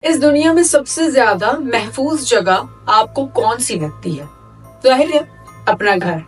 इस दुनिया में सबसे ज्यादा महफूज जगह आपको कौन सी लगती है? जाहिर है अपना घर।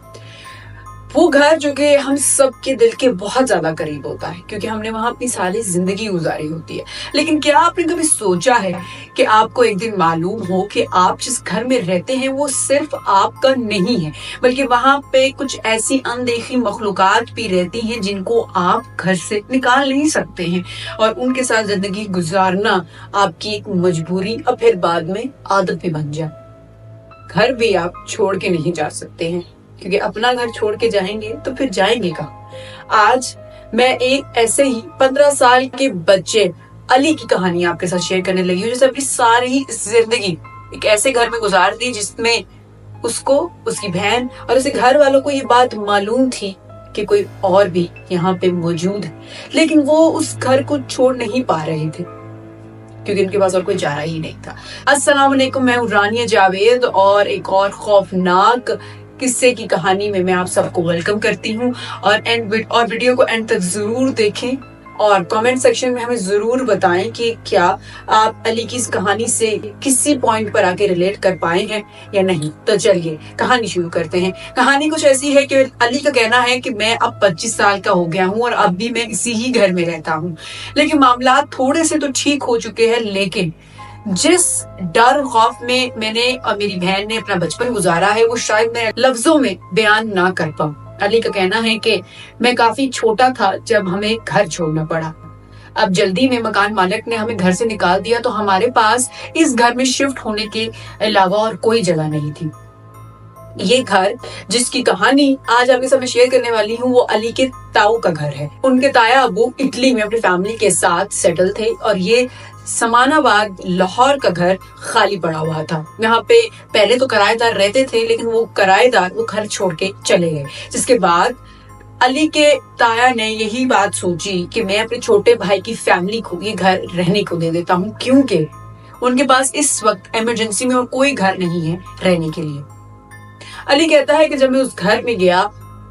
वो घर जो कि हम सबके दिल के बहुत ज्यादा करीब होता है, क्योंकि हमने वहां अपनी सारी जिंदगी गुजारी होती है। लेकिन क्या आपने कभी सोचा है कि आपको एक दिन मालूम हो कि आप जिस घर में रहते हैं वो सिर्फ आपका नहीं है, बल्कि वहां पे कुछ ऐसी अनदेखी मखलूकात भी रहती हैं जिनको आप घर से निकाल नहीं सकते हैं, और उनके साथ जिंदगी गुजारना आपकी एक मजबूरी और फिर बाद में आदत भी बन जाए। घर भी आप छोड़ के नहीं जा सकते हैं, क्योंकि अपना घर छोड़ के जाएंगे तो फिर जाएंगे कहाँ? आज मैं एक ऐसे ही 15 साल के बच्चे अली की कहानी आपके साथ शेयर करने लगी हूँ, जिसने अपनी सारी जिंदगी एक ऐसे घर में गुजार दी जिसमें उसको, उसकी बहन और उसके घर वालों को ये बात मालूम थी कि कोई और भी यहाँ पे मौजूद है, लेकिन वो उस घर को छोड़ नहीं पा रहे थे क्योंकि उनके पास और कोई चारा ही नहीं था। अस्सलाम वालेकुम, मैं हूँ रानिया जावेद और एक और खौफनाक किस्से की कहानी में मैं आप सबको वेलकम करती हूँ। और वीडियो को एंड तक जरूर देखें और कमेंट सेक्शन में हमें जरूर बताएं कि क्या आप अली की इस कहानी से किसी पॉइंट पर आके रिलेट कर पाए हैं या नहीं। तो चलिए कहानी शुरू करते हैं। कहानी कुछ ऐसी है कि अली का कहना है कि मैं अब 25 साल का हो गया हूँ और अब भी मैं इसी ही घर में रहता हूँ, लेकिन मामला थोड़े से तो ठीक हो चुके हैं, लेकिन जिस डर खौफ में मैंने और मेरी बहन ने अपना बचपन गुजारा है वो शायद मैं लफ्जों में बयान ना कर पाऊं। अली का कहना है कि मैं काफी छोटा था जब हमें घर छोड़ना पड़ा। अब जल्दी में मकान मालिक ने हमें घर से निकाल दिया, तो हमारे पास इस घर में शिफ्ट होने के अलावा और कोई जगह नहीं थी। ये घर जिसकी कहानी आज आपके सामने शेयर करने वाली हूँ वो अली के ताऊ का घर है। उनके ताया अबू इटली में अपनी फैमिली के साथ सेटल थे और ये समानाबाद लाहौर का घर खाली पड़ा हुआ था। यहाँ पे पहले तो किराएदार रहते थे, लेकिन वो किराएदार वो घर छोड़ के चले गए, जिसके बाद अली के ताया ने यही बात सोची कि मैं अपने छोटे भाई की फैमिली को ये घर रहने को दे देता हूँ, क्योंकि उनके पास इस वक्त इमरजेंसी में और कोई घर नहीं है रहने के लिए। अली कहता है कि जब मैं उस घर में गया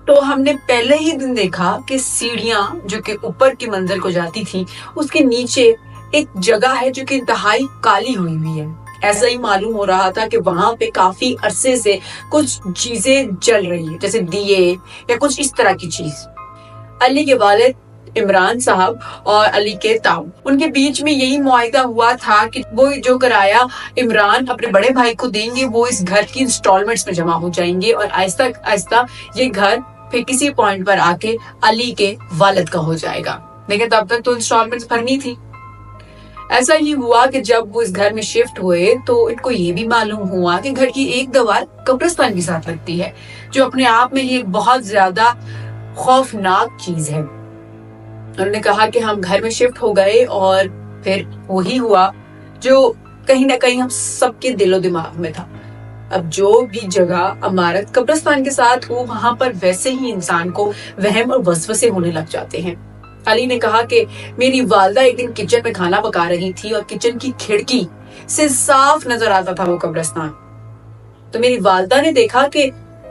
तो हमने पहले ही दिन देखा कि सीढ़ियां जो कि ऊपर की मंजिल को जाती थी, उसके नीचे एक जगह है जो कि इंतहाई काली हुई हुई है। ऐसा ही मालूम हो रहा था कि वहां पे काफी अरसे से कुछ चीजें जल रही है, जैसे दिए या कुछ इस तरह की चीज। अली के वालिद इमरान साहब और अली के ताऊ, उनके बीच में यही मुआहिदा हुआ था कि वो जो किराया इमरान अपने बड़े भाई को देंगे वो इस घर की इंस्टॉलमेंट्स में जमा हो जाएंगे और आहिस्ता आहिस्ता ये घर फिर किसी पॉइंट पर आके अली के वालिद का हो जाएगा। लेकिन तब तक तो इंस्टॉलमेंट्स भरनी थी। ऐसा ही हुआ कि जब वो इस घर में शिफ्ट हुए तो इनको ये भी मालूम हुआ कि घर की एक दीवार कब्रिस्तान के साथ लगती है, जो अपने आप में ही एक बहुत ज्यादा खौफनाक चीज है। उन्होंने कहा कि हम घर में शिफ्ट हो गए और फिर वही हुआ जो कहीं ना कहीं हम सबके दिलो दिमाग में था। अब जो भी जगह इमारत कब्रिस्तान के साथ हो, वहां पर वैसे ही इंसान को वहम और वसवसे होने लग जाते हैं। अली ने कहा कि मेरी वालदा एक दिन किचन में खाना पका रही थी और किचन की खिड़की से साफ नजर आता था वो कब्रिस्तान। तो मेरी वालदा ने देखा कि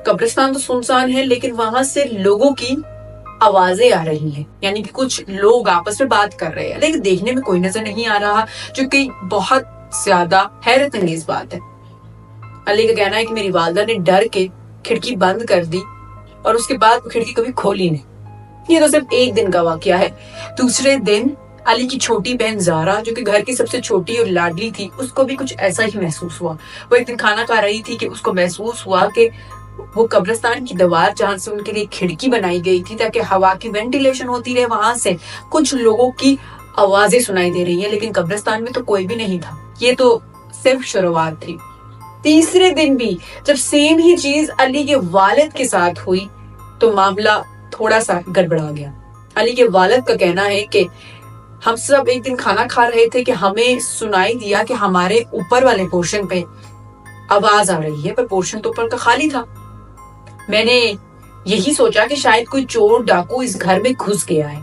कब्रिस्तान तो सुनसान है, लेकिन वहां से लोगों की आवाजें आ रही हैं, यानी कि कुछ लोग आपस में बात कर रहे हैं, लेकिन देखने में कोई नजर नहीं आ रहा, जो कि बहुत ज्यादा हैरत अंगेज बात है। अली का कहना है कि मेरी वालदा ने डर के खिड़की बंद कर दी और उसके बाद खिड़की कभी खोली नहीं। ये तो सिर्फ एक दिन का वाकया है। दूसरे दिन अली की छोटी बहन ज़ारा, जो कि घर की सबसे छोटी और लाडली थी, उसको भी कुछ ऐसा ही महसूस हुआ। वो एक दिन खाना खा रही थी कि उसको महसूस हुआ कि वो कब्रिस्तान की दीवार जहां से उनके लिए खिड़की बनाई गई थी ताकि हवा की वेंटिलेशन होती रहे, वहां से कुछ लोगों की आवाजें सुनाई दे रही है, लेकिन कब्रिस्तान में तो कोई भी नहीं था। ये तो सिर्फ शुरुआत थी। तीसरे दिन भी जब सेम ही चीज अली के वालिद के साथ हुई तो मामला थोड़ा सा गड़बड़ा गया। अली के वालिद का कहना है कि हम सब एक दिन खाना खा रहे थे कि हमें सुनाई दिया कि हमारे ऊपर वाले पोर्शन पे आवाज आ रही है, पर पोर्शन तो ऊपर का खाली था। मैंने यही सोचा कि शायद कोई चोर डाकू इस घर में घुस गया है।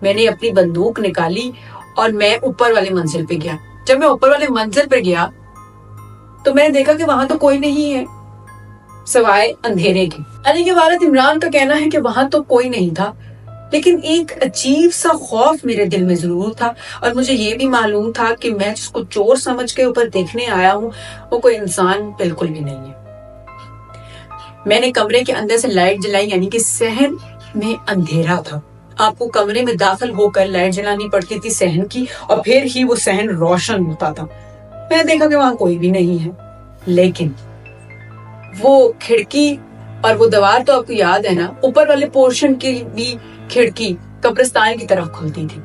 मैंने अपनी बंदूक निकाली और मैं ऊपर वाले मंजिल पे गया। जब मैं ऊपर वाले मंजिल पे गया तो मैंने देखा कि वहां तो कोई नहीं है सिवाय अंधेरे के। अली के वालिद इमरान का कहना है कि वहां तो कोई नहीं था, لیکن ایک عجیب سا خوف میرے دل میں ضرور تھا، اور مجھے یہ بھی معلوم تھا کہ میں جس کو چور سمجھ کے اوپر دیکھنے آیا ہوں وہ کوئی انسان بالکل بھی نہیں ہے۔ میں نے کمرے کے اندر سے لائٹ جلائی، یعنی کہ صحن میں اندھیرا تھا۔ آپ کو کمرے میں داخل ہو کر لائٹ جلانی پڑتی تھی صحن کی، اور پھر ہی وہ صحن روشن ہوتا تھا۔ میں نے دیکھا کہ وہاں کوئی بھی نہیں ہے، لیکن وہ کھڑکی اور وہ دیوار تو آپ کو یاد ہے نا، اوپر والے پورشن کی بھی کھڑکی قبرستان کی طرف کھلتی تھی،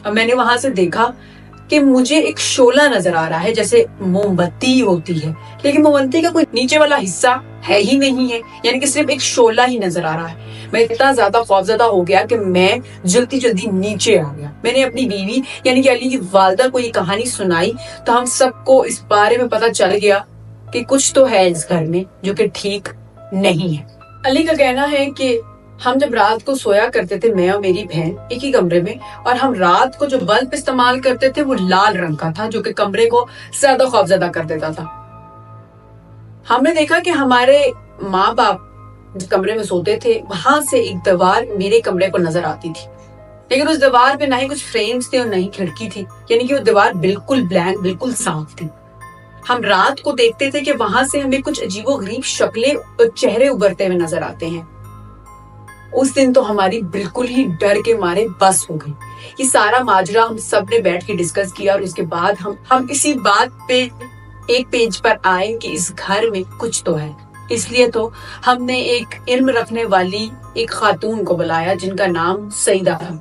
اور میں نے وہاں سے دیکھا کہ مجھے ایک شعلہ نظر آ رہا ہے جیسے موم بتی ہوتی ہے، لیکن موم بتی کا کوئی نیچے والا حصہ ہے ہی نہیں ہے، یعنی کہ صرف ایک شعلہ ہی نظر آ رہا ہے۔ میں اتنا زیادہ خوفزدہ ہو گیا کہ میں جلدی جلدی نیچے آ گیا۔ میں نے اپنی بیوی یعنی کہ علی کی والدہ کو یہ کہانی سنائی، تو ہم سب کو اس بارے میں پتہ چل گیا کہ کچھ تو ہے اس گھر میں جو کہ ٹھیک نہیں ہے۔ علی کا کہنا ہے کہ ہم جب رات کو سویا کرتے تھے، میں اور میری بہن ایک ہی کمرے میں، اور ہم رات کو جو بلب استعمال کرتے تھے وہ لال رنگ کا تھا، جو کہ کمرے کو زیادہ خوفزدہ کر دیتا تھا۔ ہم نے دیکھا کہ ہمارے ماں باپ جس کمرے میں سوتے تھے وہاں سے ایک دیوار میرے کمرے کو نظر آتی تھی، لیکن اس دیوار پہ نہ ہی کچھ فریمز تھے اور نہ ہی کھڑکی تھی، یعنی کہ وہ دیوار بالکل بلینک، بالکل صاف تھی۔ ہم رات کو دیکھتے تھے کہ وہاں سے ہمیں کچھ عجیب و غریب شکلیں اور چہرے ابھرتے ہوئے نظر آتے ہیں۔ اس دن تو ہماری بالکل ہی ڈر کے مارے بس ہو گئی۔ یہ سارا ماجرا ہم سب نے بیٹھ کے ڈسکس کیا، اور اس کے بعد ہم اسی بات پہ ایک پیج پر آئے کہ اس گھر میں کچھ تو ہے۔ اس لیے تو ہم نے ایک علم رکھنے والی ایک خاتون کو بلایا جن کا نام سعیدہ تھا۔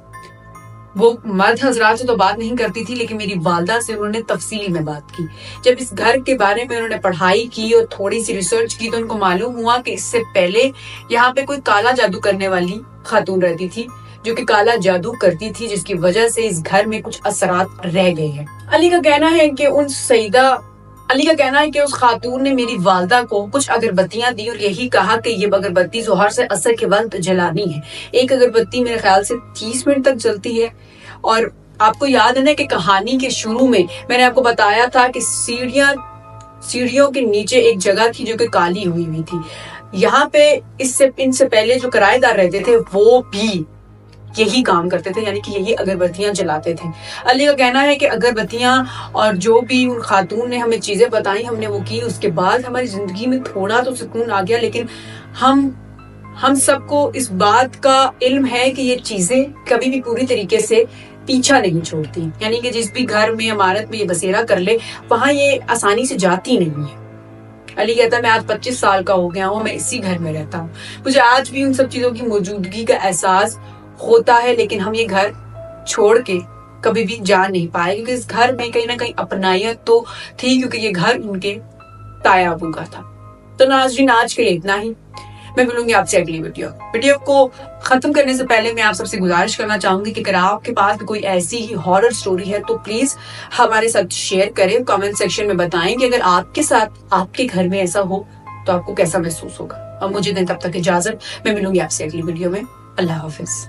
وہ مرد حضرات سے تو بات نہیں کرتی تھی، لیکن میری والدہ سے انہوں نے تفصیل میں بات کی۔ جب اس گھر کے بارے میں انہوں نے پڑھائی کی اور تھوڑی سی ریسرچ کی تو ان کو معلوم ہوا کہ اس سے پہلے یہاں پہ کوئی کالا جادو کرنے والی خاتون رہتی تھی، جو کہ کالا جادو کرتی تھی، جس کی وجہ سے اس گھر میں کچھ اثرات رہ گئے ہیں۔ علی کا کہنا ہے کہ اس خاتون نے میری والدہ کو کچھ اگربتیاں دی اور یہی کہا کہ یہ اگربتی ظہر سے عصر کے وقت جلانی ہے۔ ایک اگربتی میرے خیال سے 30 منٹ تک جلتی ہے، اور آپ کو یاد ہے نا کہ کہانی کے شروع میں نے آپ کو بتایا تھا کہ سیڑھیوں کے نیچے ایک جگہ تھی جو کہ کالی ہوئی تھی۔ یہاں پہ ان سے پہلے جو کرایہ دار رہتے تھے وہ بھی یہی کام کرتے تھے، یعنی کہ یہی اگربتیاں جلاتے تھے۔ علی کا کہنا ہے کہ اگربتیاں اور جو بھی ان خاتون نے ہمیں چیزیں بتائیں ہم نے وہ کی، اس کے بعد ہماری زندگی میں تھوڑا تو سکون آ گیا، لیکن ہم سب کو اس بات کا علم ہے کہ یہ چیزیں کبھی بھی پوری طریقے سے پیچھا نہیں چھوڑتی، یعنی کہ جس بھی گھر میں عمارت میں یہ بسیرا کر لے وہاں یہ آسانی سے جاتی نہیں ہے۔ علی کہتا ہے میں آج 25 سال کا ہو گیا ہوں، میں اسی گھر میں رہتا ہوں، مجھے آج بھی ان سب چیزوں کی موجودگی کا احساس ہوتا ہے، لیکن ہم یہ گھر چھوڑ کے کبھی بھی جا نہیں پائے، کیونکہ اس گھر میں کہیں نہ کہیں اپنائیت تو تھی، کیونکہ یہ گھر ان کے تایا ابو کا تھا۔ تو ناظرین آج کے لیے اتنا ہی، میں ملوں گی آپ سے اگلی ویڈیو کو ختم کرنے سے پہلے میں آپ سب سے گزارش کرنا چاہوں گی کہ اگر آپ کے پاس کوئی ایسی ہی ہارر سٹوری ہے تو پلیز ہمارے ساتھ شیئر کریں، کامنٹ سیکشن میں بتائیں کہ اگر آپ کے ساتھ آپ کے گھر میں ایسا ہو تو آپ کو کیسا محسوس ہوگا۔ اور مجھے دیں تب تک اجازت، میں ملوں گی آپ سے اگلی ویڈیو میں۔ اللہ حافظ۔